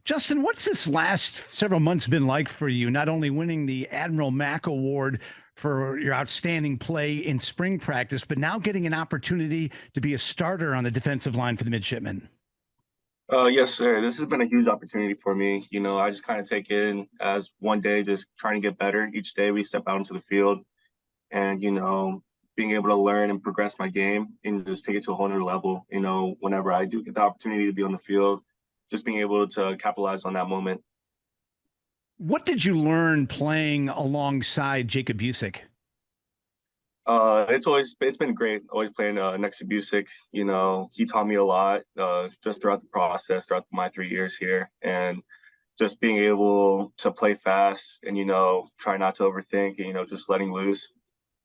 Justin, what's this last several months been like for you? Not only winning the Admiral Mack Award for your outstanding play in spring practice, but now getting an opportunity to be a starter on the defensive line for the Midshipmen. Yes, sir. This has been a huge opportunity for me. I just kind of take it in as one day, just trying to get better. Each day we step out into the field and, being able to learn and progress my game and just take it to a whole new level. Whenever I do get the opportunity to be on the field, just being able to capitalize on that moment. What did you learn playing alongside Jacob Busick? It's been great. Always playing next to Busick. He taught me a lot just throughout the process, throughout my 3 years here, and just being able to play fast and try not to overthink and just letting loose.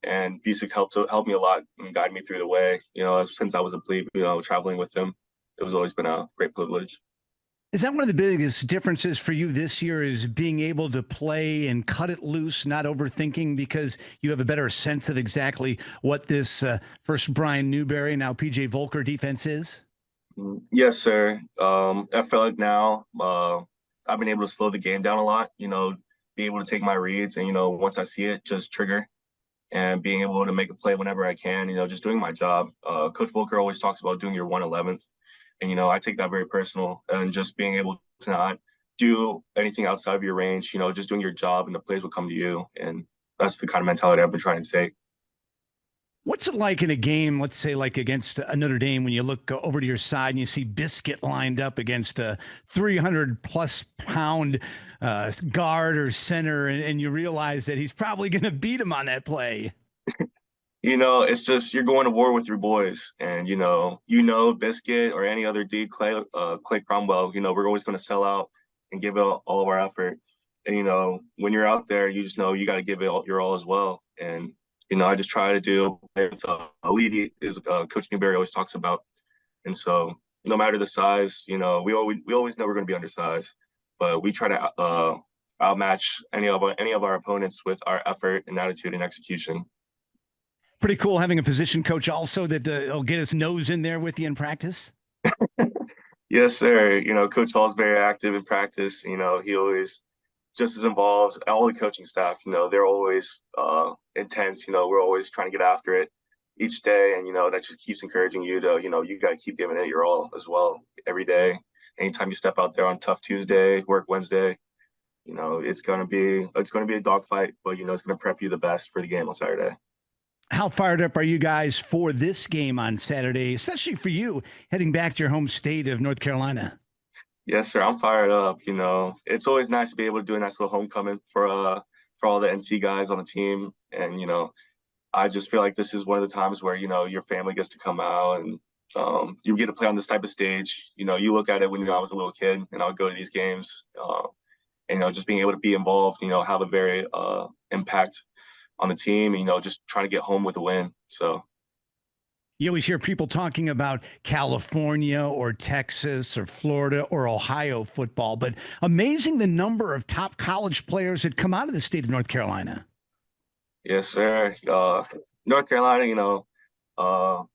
And Busick helped me a lot and guide me through the way. Since I was a plebe, traveling with him, it was always been a great privilege. Is that one of the biggest differences for you this year is being able to play and cut it loose, not overthinking because you have a better sense of exactly what this first Brian Newberry, now PJ Volker defense is? Yes, sir. I feel like now I've been able to slow the game down a lot, be able to take my reads and, once I see it, just trigger and being able to make a play whenever I can, just doing my job. Coach Volker always talks about doing your 111th. And, I take that very personal and just being able to not do anything outside of your range, just doing your job and the plays will come to you. And that's the kind of mentality I've been trying to take. What's it like in a game, let's say like against Notre Dame, when you look over to your side and you see Biscuit lined up against a 300 plus pound guard or center, and you realize that he's probably going to beat him on that play? It's just you're going to war with your boys, and Biscuit or any other D, Clay Cromwell. We're always going to sell out and give it all of our effort. And when you're out there, you just know you got to give it your all as well. And I just try to do with a lead is Coach Newberry always talks about. And so no matter the size, we always know we're going to be undersized, but we try to outmatch any of our opponents with our effort and attitude and execution. Pretty cool having a position coach also that will get his nose in there with you in practice. Yes, sir. Coach Hall's very active in practice. He always just as involved. All the coaching staff, they're always intense. We're always trying to get after it each day, and that just keeps encouraging you to, you got to keep giving it your all as well every day. Anytime you step out there on tough Tuesday, work Wednesday, it's gonna be a dogfight, but it's gonna prep you the best for the game on Saturday. How fired up are you guys for this game on Saturday, especially for you heading back to your home state of North Carolina? Yes, sir. I'm fired up. It's always nice to be able to do a nice little homecoming for all the NC guys on the team, and I just feel like this is one of the times where your family gets to come out and you get to play on this type of stage. You look at it when I was a little kid, and I would go to these games, and just being able to be involved, have a very impact on the team, just trying to get home with a win. So You always hear people talking about California or Texas or Florida or Ohio football, but amazing the number of top college players that come out of the state of North Carolina. yes, sir. North Carolina,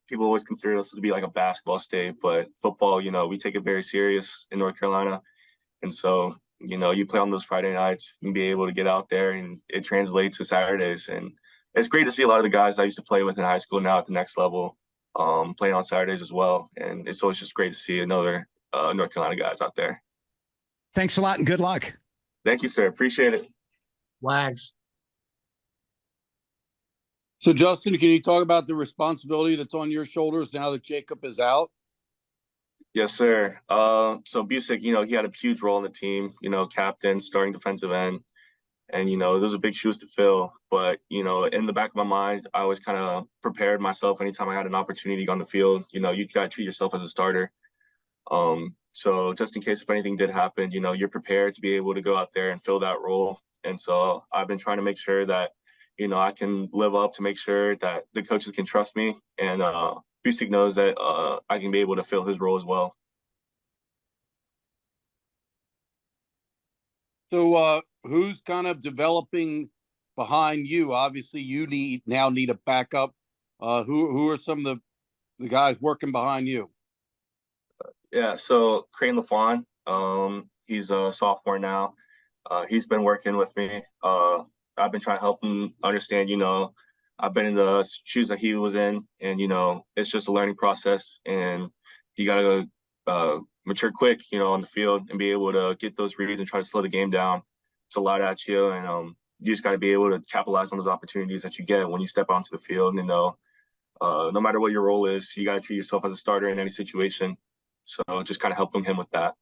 people always consider us to be like a basketball state, but football, we take it very serious in North Carolina. And so, you play on those Friday nights and be able to get out there and it translates to Saturdays. And it's great to see a lot of the guys I used to play with in high school now at the next level playing on Saturdays as well. And it's always just great to see another North Carolina guys out there. Thanks a lot and good luck. Thank you, sir. Appreciate it. Wags. So, Justin, can you talk about the responsibility that's on your shoulders now that Jacob is out? Yes, sir. So Busick, he had a huge role in the team, captain, starting defensive end. And, those are big shoes to fill. But, in the back of my mind, I always kind of prepared myself anytime I had an opportunity on the field. You got to treat yourself as a starter. So just in case if anything did happen, you're prepared to be able to go out there and fill that role. And so I've been trying to make sure that, I can live up to make sure that the coaches can trust me. And Busick knows that I can be able to fill his role as well. So who's kind of developing behind you? Obviously, you now need a backup. Who are some of the guys working behind you? Yeah, so Crane LaFawn, He's a sophomore now. He's been working with me. I've been trying to help him understand, I've been in the shoes that he was in, and, it's just a learning process, and you got to mature quick, on the field and be able to get those reads and try to slow the game down. It's a lot at you, and you just got to be able to capitalize on those opportunities that you get when you step onto the field. And no matter what your role is, you got to treat yourself as a starter in any situation. So just kind of helping him with that.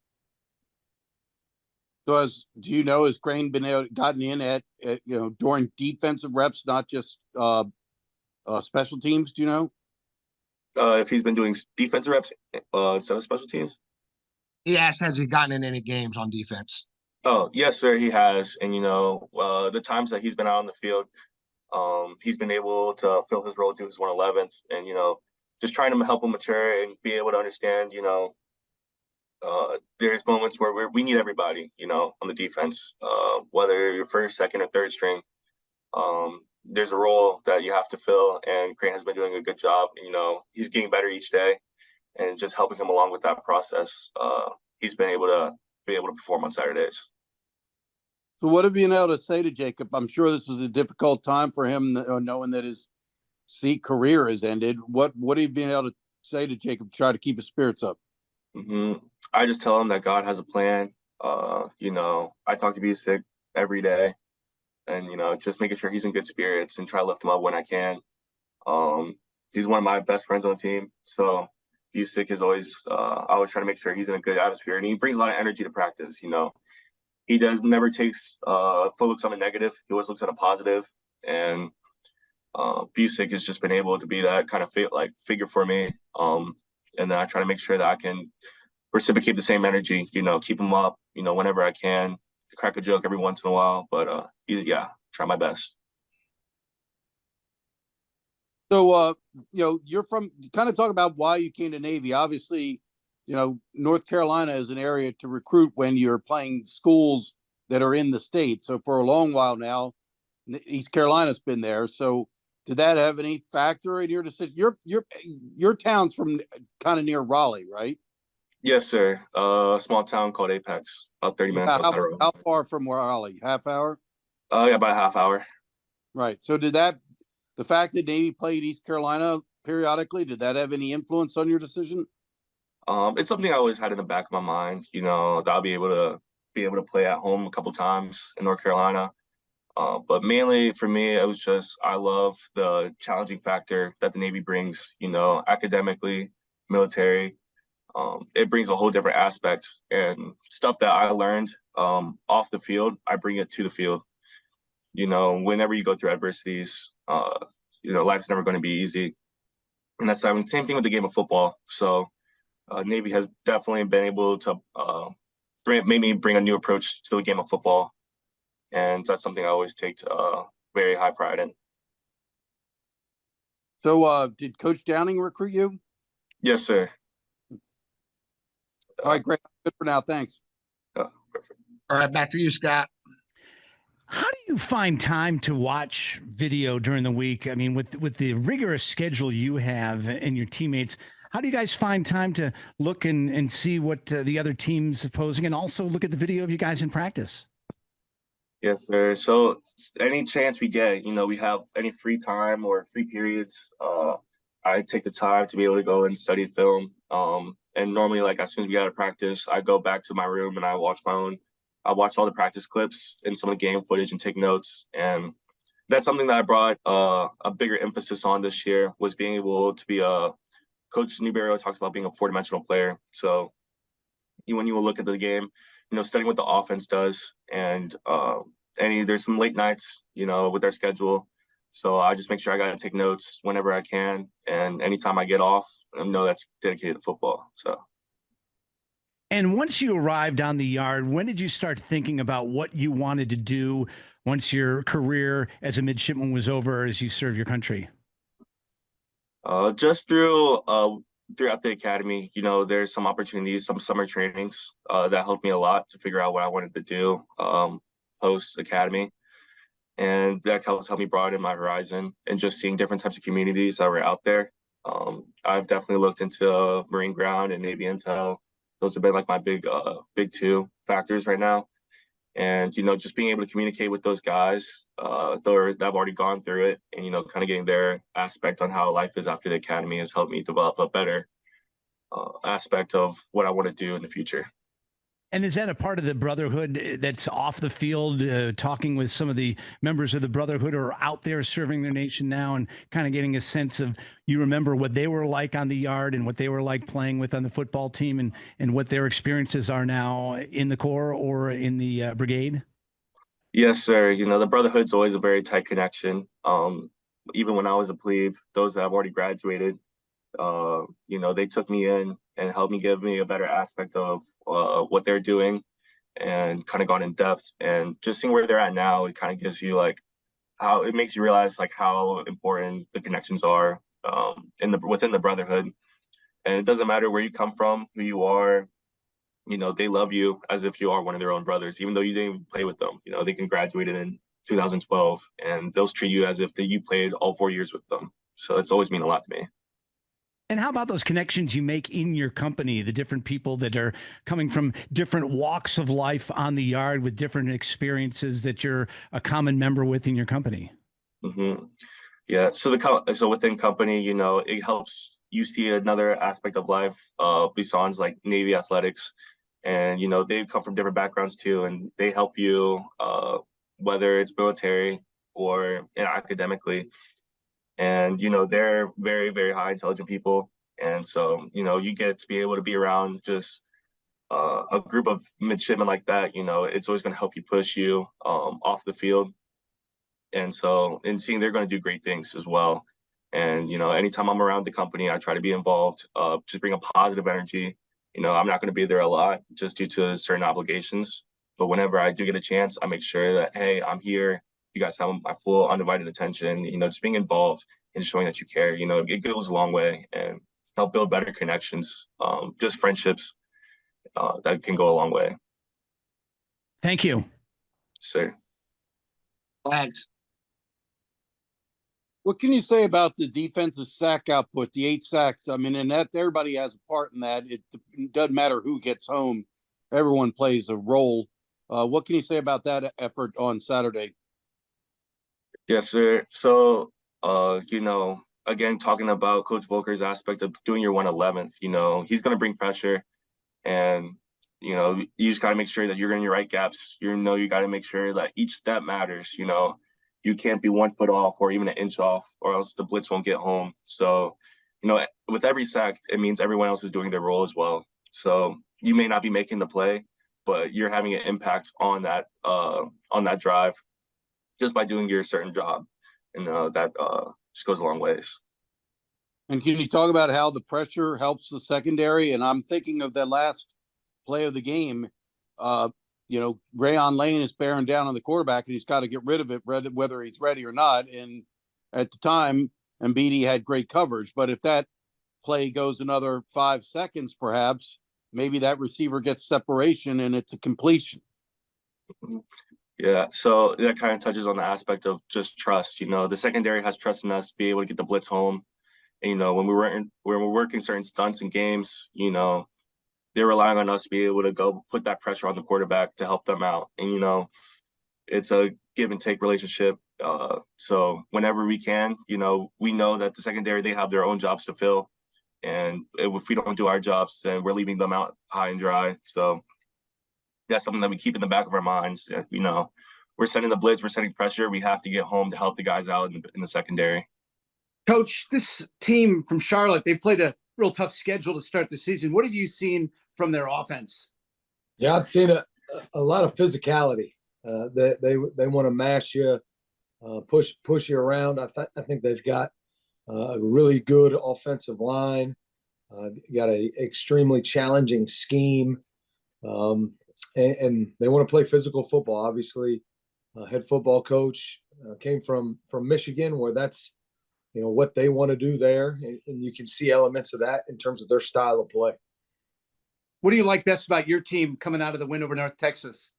So, has Crane gotten in at during defensive reps, not just special teams? Do you know if he's been doing defensive reps instead of special teams? He asked, has he gotten in any games on defense? Oh, yes, sir, he has. And the times that he's been out on the field, he's been able to fill his role, do his 111th, and just trying to help him mature and be able to understand. There's moments where we need everybody, on the defense, whether you're first, second, or third string. There's a role that you have to fill, and Crane has been doing a good job. He's getting better each day, and just helping him along with that process. He's been able to perform on Saturdays. So what have you been able to say to Jacob? I'm sure this is a difficult time for him, knowing that his career has ended. What have you been able to say to Jacob to try to keep his spirits up? I just tell him that God has a plan. I talk to Busick every day, and just making sure he's in good spirits and try to lift him up when I can. He's one of my best friends on the team, so Busick is always I always try to make sure he's in a good atmosphere, and he brings a lot of energy to practice. He never takes full looks on a negative. He always looks at a positive, and Busick has just been able to be that kind of figure for me. And then I try to make sure that I can reciprocate the same energy, keep him up, whenever I can, crack a joke every once in a while. But try my best. So, you're from, kind of talk about why you came to Navy. Obviously, North Carolina is an area to recruit when you're playing schools that are in the state. So for a long while now, East Carolina's been there. So did that have any factor in your decision? Your town's from kind of near Raleigh, right? Yes, sir. A small town called Apex, about 30 minutes outside of Raleigh. How far from Raleigh? Half hour? Yeah, about a half hour. Right. So the fact that Navy played East Carolina periodically, did that have any influence on your decision? It's something I always had in the back of my mind, that I'll be able to play at home a couple times in North Carolina. But mainly for me, it was just I love the challenging factor that the Navy brings, academically, military. It brings a whole different aspect, and stuff that I learned off the field, I bring it to the field. Whenever you go through adversities, life's never going to be easy. And that's the same thing with the game of football. So Navy has definitely been able to made me bring a new approach to the game of football. And that's something I always take very high pride in. So did Coach Downing recruit you? Yes, sir. All right, great. Good for now. Thanks. Perfect. All right, back to you, Scott. How do you find time to watch video during the week? I mean, with the rigorous schedule you have and your teammates, how do you guys find time to look and see what the other team's posing, and also look at the video of you guys in practice? Yes, sir. So any chance we get, we have any free time or free periods, I take the time to be able to go and study film. And normally, as soon as we get out of practice, I go back to my room and I watch all the practice clips and some of the game footage and take notes. And that's something that I brought a bigger emphasis on this year, was being able to be Coach Newberry talks about being a four-dimensional player. So when you look at the game, studying what the offense does, and there's some late nights, with their schedule. So I just make sure I got to take notes whenever I can, and anytime I get off, I know that's dedicated to football. So. And once you arrived on the yard, when did you start thinking about what you wanted to do once your career as a midshipman was over, as you served your country? Just throughout the academy, there's some opportunities, some summer trainings that helped me a lot to figure out what I wanted to do post academy. And that helped me broaden my horizon and just seeing different types of communities that were out there. I've definitely looked into Marine ground and Navy intel, Those have been like my big two factors right now. And, you know, just being able to communicate with those guys that have already gone through it and, you know, kind of getting their aspect on how life is after the academy has helped me develop a better aspect of what I want to do in the future. And is that a part of the brotherhood that's off the field, talking with some of the members of the brotherhood who are out there serving their nation now and kind of getting a sense of, you remember what they were like on the yard and what they were like playing with on the football team and what their experiences are now in the Corps or in the brigade? Yes, sir. You know, the brotherhood's always a very tight connection. Even when I was a plebe, those that have already graduated, you know, they took me in and helped me give me a better aspect of what they're doing and kind of gone in depth. And just seeing where they're at now, it kind of gives you like how it makes you realize like how important the connections are within the brotherhood. And it doesn't matter where you come from, who you are, you know, they love you as if you are one of their own brothers, even though you didn't even play with them. You know, they can graduate in 2012 and they'll treat you as if you played all 4 years with them. So it's always mean a lot to me. And how about those connections you make in your company, the different people that are coming from different walks of life on the yard with different experiences that you're a common member with in your company? Mm-hmm. Yeah. So within company, you know, it helps you see another aspect of life besides like Navy athletics. And, you know, they come from different backgrounds too, and they help you, whether it's military or academically. And, you know, they're very, very high intelligent people. And so, you know, you get to be able to be around just a group of midshipmen like that. You know, it's always going to help you push you off the field. And so, and seeing they're going to do great things as well. And, you know, anytime I'm around the company, I try to be involved, just bring a positive energy. You know, I'm not going to be there a lot just due to certain obligations. But whenever I do get a chance, I make sure that, hey, I'm here. You guys have my full undivided attention. You know, just being involved and showing that you care, you know, it goes a long way and help build better connections, just friendships that can go a long way. Thank you. Sir. Thanks. What can you say about the defensive sack output, the 8 sacks? I mean, and that everybody has a part in that. It doesn't matter who gets home. Everyone plays a role. What can you say about that effort on Saturday? Yes, sir. So, you know, again, talking about Coach Volker's aspect of doing your 111th, you know, he's going to bring pressure and, you know, you just got to make sure that you're in your right gaps. You know, you got to make sure that each step matters, you know. You can't be 1 foot off or even an inch off or else the blitz won't get home. So, you know, with every sack, it means everyone else is doing their role as well. So you may not be making the play, but you're having an impact on that drive just by doing your certain job. And that just goes a long ways. And can you talk about how the pressure helps the secondary? And I'm thinking of that last play of the game. You know, Rayon Lane is bearing down on the quarterback and he's got to get rid of it, whether he's ready or not. And at the time, Mbidi had great coverage. But if that play goes another 5 seconds, perhaps, maybe that receiver gets separation and it's a completion. Yeah, so that kind of touches on the aspect of just trust. You know, the secondary has trust in us to be able to get the blitz home. And, you know, when we're working certain stunts and games, you know, they're relying on us to be able to go put that pressure on the quarterback to help them out. And, you know, it's a give and take relationship. So whenever we can, you know, we know that the secondary, they have their own jobs to fill. And if we don't do our jobs, then we're leaving them out high and dry. So that's something that we keep in the back of our minds. You know, we're sending the blitz, we're sending pressure. We have to get home to help the guys out in the secondary. Coach, this team from Charlotte, they played a real tough schedule to start the season. What have you seen from their offense? Yeah, I've seen a lot of physicality. They want to mash you, push you around. I think they've got a really good offensive line. Got a extremely challenging scheme, and they want to play physical football. Obviously, head football coach came from Michigan, where that's what they want to do there, and you can see elements of that in terms of their style of play. What do you like best about your team coming out of the win over North Texas?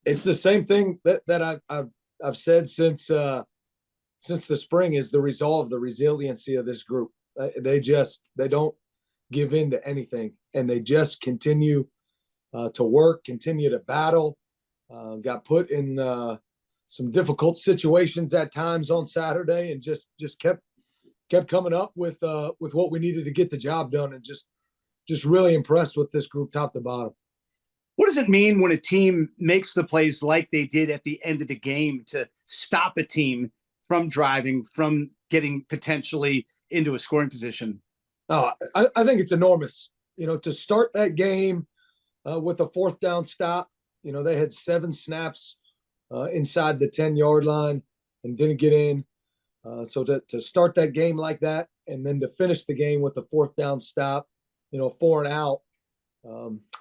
It's the same thing that I've said since the spring, is the resolve, the resiliency of this group. They don't give in to anything, and they just continue to work, continue to battle. Got put in some difficult situations at times on Saturday, and just kept coming up with what we needed to get the job done, and just really impressed with this group top to bottom. What does it mean when a team makes the plays like they did at the end of the game to stop a team from driving, from getting potentially into a scoring position? I think it's enormous. To start that game with a 4th down stop, they had 7 snaps inside the 10-yard line and didn't get in. So to start that game like that, and then to finish the game with a 4th down stop, 4 and out,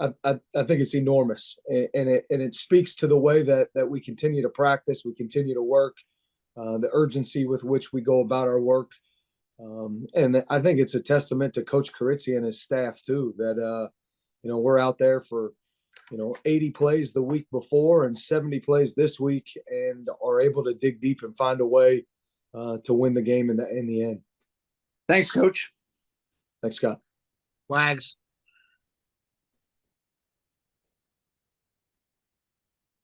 I think it's enormous, and it speaks to the way that we continue to practice, we continue to work, the urgency with which we go about our work, and I think it's a testament to Coach Carizzi and his staff too, that we're out there for 80 plays the week before and 70 plays this week, and are able to dig deep and find a way to win the game in the end. Thanks, Coach. Thanks, Scott. Wags.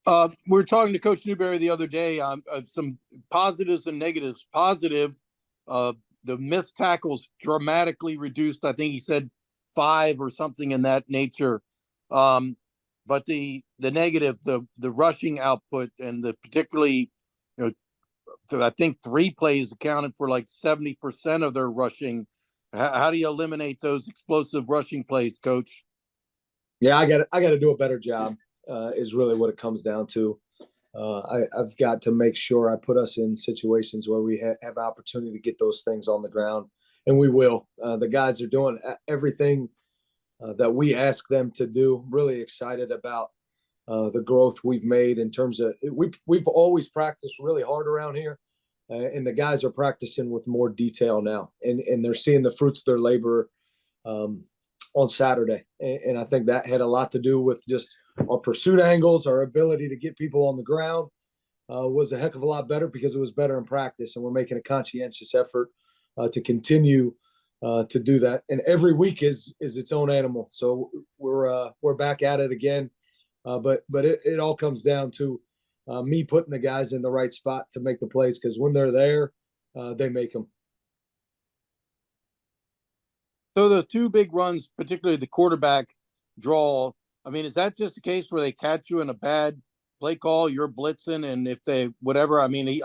We were talking to Coach Newberry the other day on some positives and negatives. Positive, the missed tackles dramatically reduced. I think he said 5 or something in that nature. But the negative, the rushing output, and the particularly, I think 3 plays accounted for like 70% of their rushing. How do you eliminate those explosive rushing plays, Coach? Yeah, I got to do a better job. Is really what it comes down to. I've got to make sure I put us in situations where we have opportunity to get those things on the ground, and we will. The guys are doing everything that we ask them to do. Really excited about the growth we've made in terms of we've always practiced really hard around here, and the guys are practicing with more detail now, and they're seeing the fruits of their labor on Saturday, and I think that had a lot to do with just our pursuit angles, our ability to get people on the ground was a heck of a lot better because it was better in practice, and we're making a conscientious effort to continue to do that. And every week is its own animal. So we're back at it again, but it all comes down to me putting the guys in the right spot to make the plays, because when they're there, they make them. So the 2 big runs, particularly the quarterback draw, I mean, is that just a case where they catch you in a bad play call, you're blitzing, and if they whatever? I mean,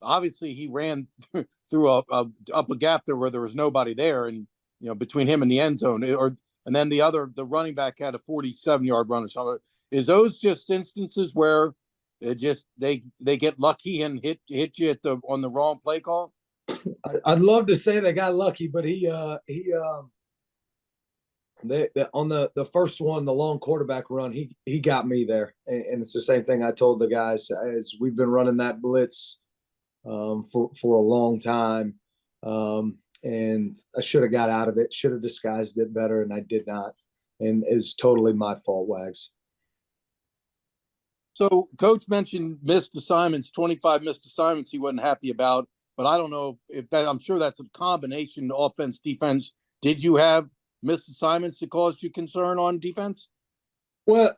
obviously he ran through up a gap there where there was nobody there, and between him and the end zone, and then the running back had a 47-yard run or something. Is those just instances where they get lucky and hit you on the wrong play call? I'd love to say they got lucky, but on the first one, the long quarterback run, he got me there, and it's the same thing I told the guys as we've been running that blitz for a long time, and I should have got out of it, should have disguised it better, and I did not, and it's totally my fault, Wags. So Coach mentioned missed assignments, 25 missed assignments he wasn't happy about, but I don't know if that, I'm sure that's a combination, offense, defense. Did you have missed assignments that caused you concern on defense? Well,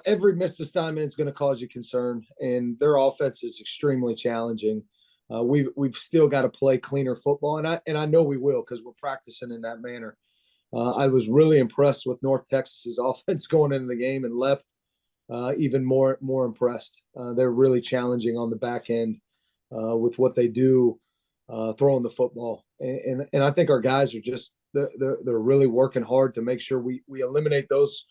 every missed assignment is going to cause you concern, and their offense is extremely challenging. We've still got to play cleaner football, and I know we will, because we're practicing in that manner. I was really impressed with North Texas's offense going into the game, and left even more impressed. They're really challenging on the back end with what they do throwing the football, and I think our guys are just they're really working hard to make sure we eliminate those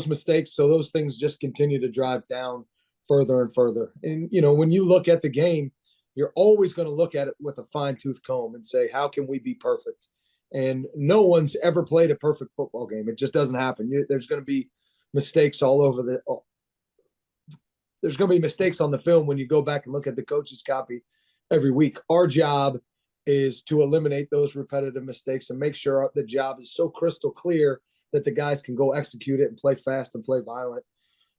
mistakes, so those things just continue to drive down further and further. And when you look at the game, you're always going to look at it with a fine-tooth comb and say, how can we be perfect? And no one's ever played a perfect football game. It just doesn't happen. There's going to be mistakes all over there's going to be mistakes on the film when you go back and look at the coach's copy every week. Our job is to eliminate those repetitive mistakes and make sure the job is so crystal clear that the guys can go execute it and play fast and play violent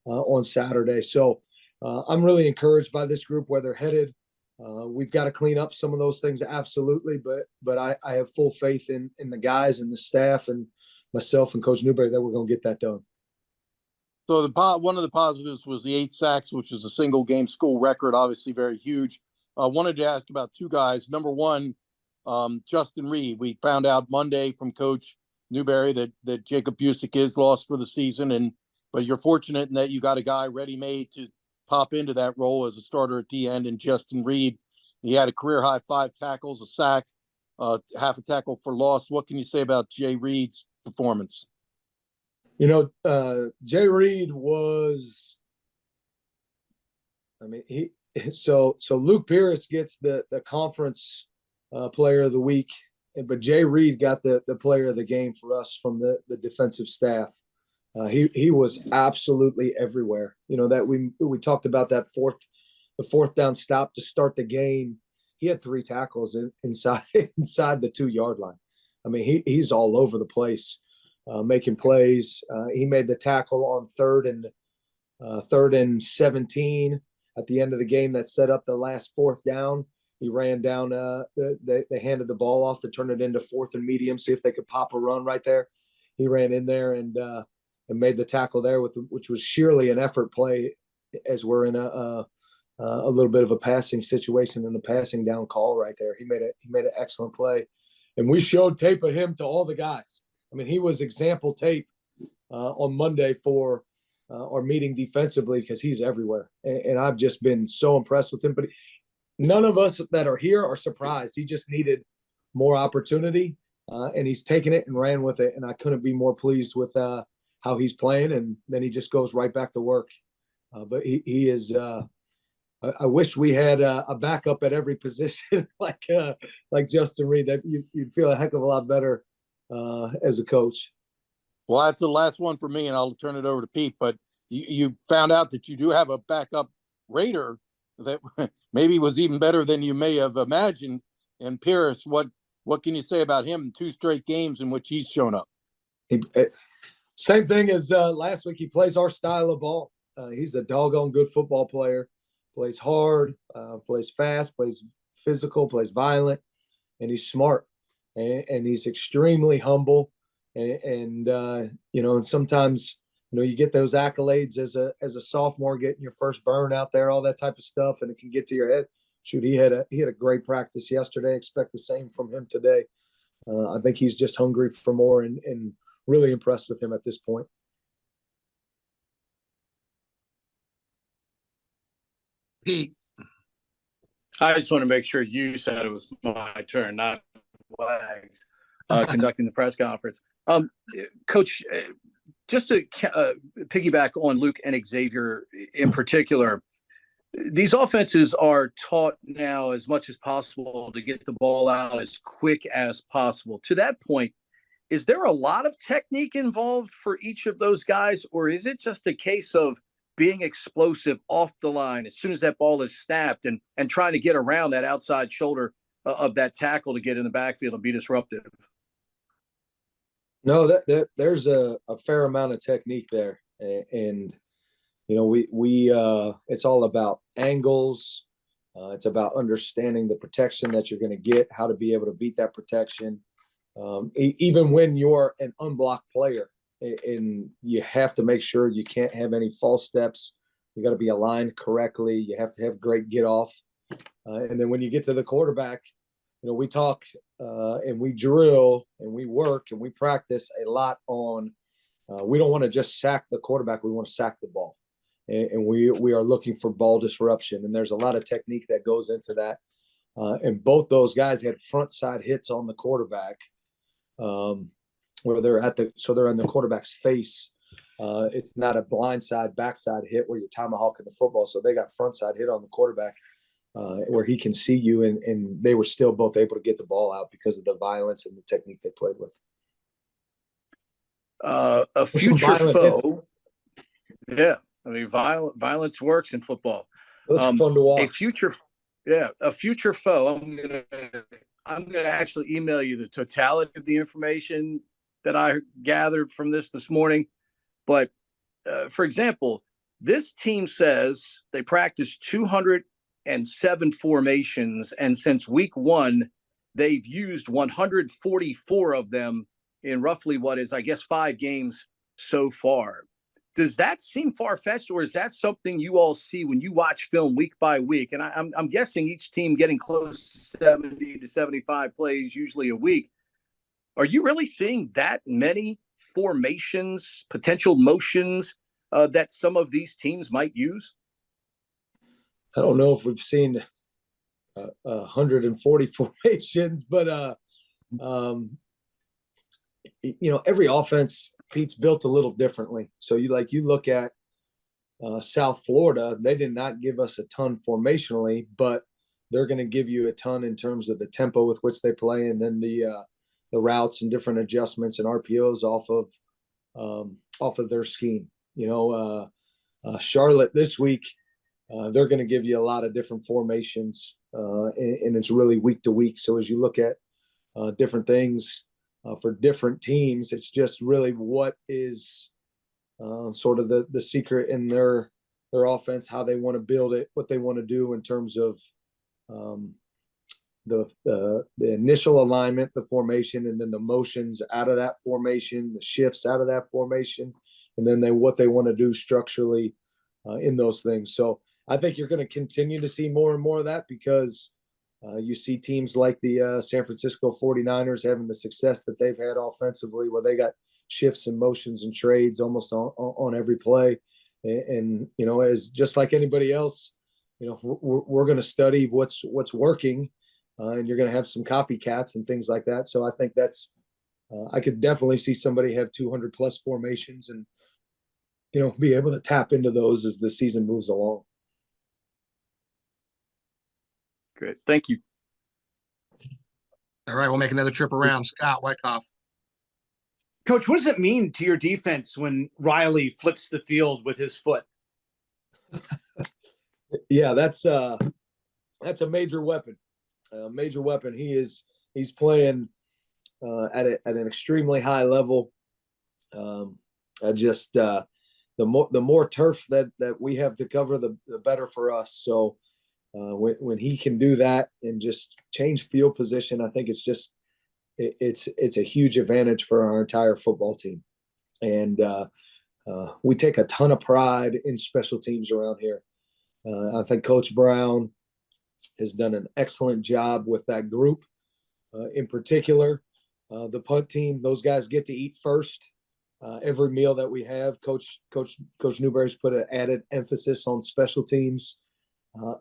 on Saturday. So I'm really encouraged by this group, where they're headed. We've got to clean up some of those things, absolutely, but I have full faith in the guys and the staff and myself and Coach Newberry that we're going to get that done. So one of the positives was the 8 sacks, which is a single game school record, obviously very huge. I wanted to ask about 2 guys. Number one, Justin Reed. We found out Monday from Coach Newberry that Jacob Busick is lost for the season, but you're fortunate in that you got a guy ready-made to pop into that role as a starter at the end. And Justin Reed, he had a career high 5 tackles, a sack, half a tackle for loss. What can you say about Jay Reed's performance? You know, Jay Reed was, I mean, so Luke Pierce gets the conference player of the week, but Jay Reed got the player of the game for us from the defensive staff. He was absolutely everywhere. You know, that we talked about that the fourth down stop to start the game. He had 3 tackles inside the 2-yard line. I mean, he's all over the place, making plays. He made the tackle on third and 17 at the end of the game that set up the last 4th down. He ran down. They handed the ball off to turn it into 4th and medium, see if they could pop a run right there. He ran in there and made the tackle there, which was sheerly an effort play, as we're in a little bit of a passing situation and a passing down call right there. He made an excellent play, and we showed tape of him to all the guys. I mean, he was example tape on Monday for our meeting defensively, because he's everywhere, and I've just been so impressed with him. But none of us that are here are surprised. He just needed more opportunity, and he's taken it and ran with it. And I couldn't be more pleased with how he's playing. And then he just goes right back to work. But he is. I wish we had a backup at every position like Justin Reed. That you'd feel a heck of a lot better as a coach. Well, that's the last one for me, and I'll turn it over to Pete. But you found out that you do have a backup Raider that maybe was even better than you may have imagined. And Pierce, what can you say about him? 2 straight games in which he's shown up. Same thing as last week. He plays our style of ball. He's a doggone good football player. Plays hard, plays fast, plays physical, plays violent, and he's smart. And he's extremely humble. And you know, and sometimes, you know, you get those accolades as a sophomore, getting your first burn out there, all that type of stuff, and it can get to your head. Shoot, he had a great practice yesterday. Expect the same from him today. I think he's just hungry for more, and really impressed with him at this point. Pete. I just want to make sure you said it was my turn, not Wags, conducting the press conference. Coach, just to piggyback on Luke and Xavier in particular, these offenses are taught now as much as possible to get the ball out as quick as possible. To that point, is there a lot of technique involved for each of those guys, or is it just a case of being explosive off the line as soon as that ball is snapped and trying to get around that outside shoulder of that tackle to get in the backfield and be disruptive? No, there's a fair amount of technique there, and you know, we it's all about angles. It's about understanding the protection that you're going to get, how to be able to beat that protection, even when you're an unblocked player. And you have to make sure you can't have any false steps. You got to be aligned correctly. You have to have great get off. And then when you get to the quarterback, you know, we talk and we drill and we work and we practice a lot on, we don't want to just sack the quarterback. We want to sack the ball. And we are looking for ball disruption. And there's a lot of technique that goes into that. And both those guys had front side hits on the quarterback. Where they're in the quarterback's face. It's not a blindside backside hit where you're tomahawking the football. So they got front side hit on the quarterback where he can see you, and they were still both able to get the ball out because of the violence and the technique they played with. A future foe. Yeah, I mean, violence works in football. It was fun to watch. A future foe. I'm gonna actually email you the totality of the information that I gathered from this morning. But for example, this team says they practice 207 formations, and since week 1, they've used 144 of them in roughly what is, I guess, 5 games so far. Does that seem far-fetched, or is that something you all see when you watch film week by week? And I'm guessing each team getting close to 70 to 75 plays, usually a week. Are you really seeing that many formations, potential motions that some of these teams might use? I don't know if we've seen 140 formations, but every offense, Pete's built a little differently. So you look at South Florida, they did not give us a ton formationally, but they're going to give you a ton in terms of the tempo with which they play, and then the routes and different adjustments and RPOs off of their scheme. Charlotte this week, they're going to give you a lot of different formations, and it's really week to week. So as you look at different things for different teams, it's just really what is sort of the secret in their offense, how they want to build it, what they want to do in terms of the initial alignment, the formation, and then the motions out of that formation, the shifts out of that formation, and then what they want to do structurally in those things. So I think you're going to continue to see more and more of that, because you see teams like the San Francisco 49ers having the success that they've had offensively, where they got shifts and motions and trades almost on every play. And as just like anybody else, we're going to study what's working, and you're going to have some copycats and things like that. So I think that's I could definitely see somebody have 200 plus formations and be able to tap into those as the season moves along. Great. Thank you. All right, we'll make another trip around. Scott Wyckoff. Coach, what does it mean to your defense when Riley flips the field with his foot? Yeah, that's a major weapon. Major weapon. He's playing at an extremely high level. The more turf that we have to cover, the better for us. So when he can do that and just change field position, I think it's a huge advantage for our entire football team. And we take a ton of pride in special teams around here. I think Coach Brown has done an excellent job with that group. In particular, the punt team, those guys get to eat first. Every meal that we have, Coach Newberry's put an added emphasis on special teams.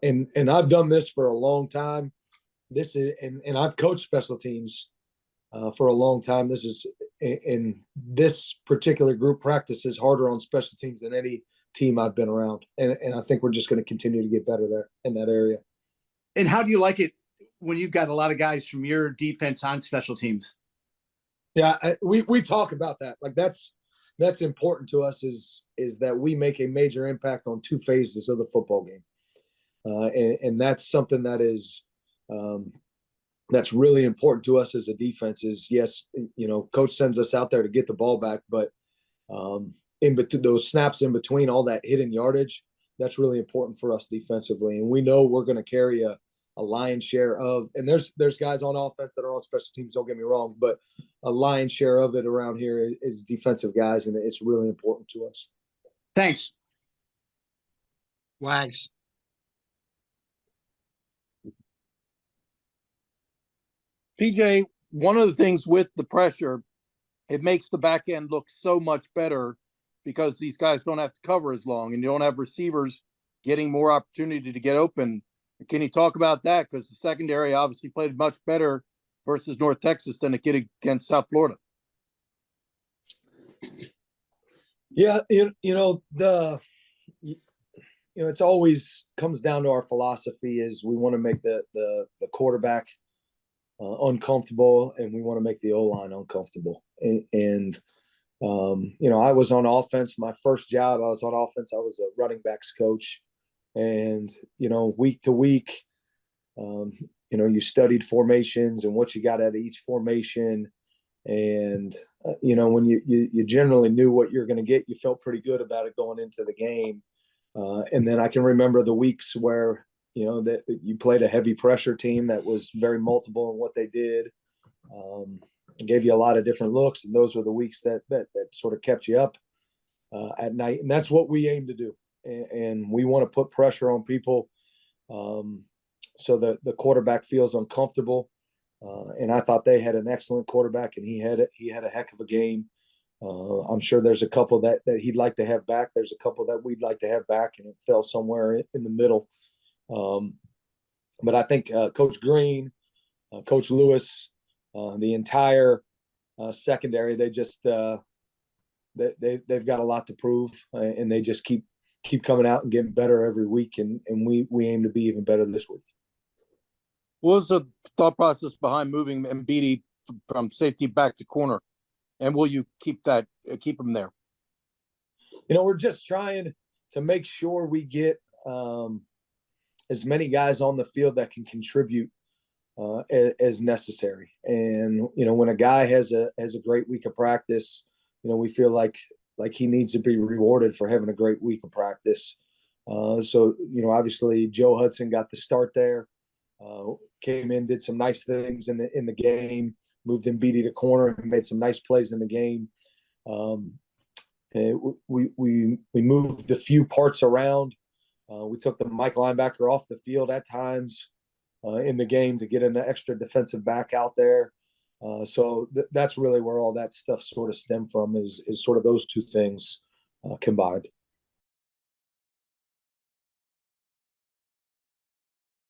And I've done this for a long time. And I've coached special teams for a long time. This particular group practices harder on special teams than any team I've been around. And I think we're just going to continue to get better there in that area. And how do you like it when you've got a lot of guys from your defense on special teams? Yeah, we talk about that. Like that's important to us is that we make a major impact on 2 phases of the football game. And that's something that is that's really important to us as a defense. Is yes, coach sends us out there to get the ball back, but in between those snaps, in between all that hidden yardage, that's really important for us defensively. And we know we're going to carry a lion's share of, and there's guys on offense that are on special teams, don't get me wrong, but a lion's share of it around here is defensive guys, and it's really important to us. Thanks. Wags. PJ, one of the things with the pressure, it makes the back end look so much better because these guys don't have to cover as long, and you don't have receivers getting more opportunity to get open. Can you talk about that? Because the secondary obviously played much better versus North Texas than it did against South Florida. Yeah, it's always comes down to our philosophy is we want to make the quarterback uncomfortable, and we want to make the O-line uncomfortable. And I was on offense. My first job, I was on offense. I was a running backs coach. And, week to week, you studied formations and what you got out of each formation. And, when you generally knew what you're going to get, you felt pretty good about it going into the game. And then I can remember the weeks where, that you played a heavy pressure team that was very multiple in what they did. gave you a lot of different looks, and those were the weeks that sort of kept you up at night. And that's what we aim to do. And we want to put pressure on people so that the quarterback feels uncomfortable. And I thought they had an excellent quarterback, and he had a heck of a game. I'm sure there's a couple that he'd like to have back. There's a couple that we'd like to have back, and it fell somewhere in the middle. But I think Coach Green, Coach Lewis, the entire secondary, they just they've got a lot to prove, and they just keep coming out and getting better every week, and we aim to be even better this week. What was the thought process behind moving Mbidi from safety back to corner, and will you keep him there? We're just trying to make sure we get as many guys on the field that can contribute as necessary. And when a guy has a great week of practice, we feel like he needs to be rewarded for having a great week of practice. So obviously Joe Hudson got the start there. Came in, did some nice things in the game, moved Mbidi to corner, and made some nice plays in the game. We moved a few parts around. We took the Mike linebacker off the field at times in the game to get an extra defensive back out there. So that's really where all that stuff sort of stemmed from, is sort of those two things combined.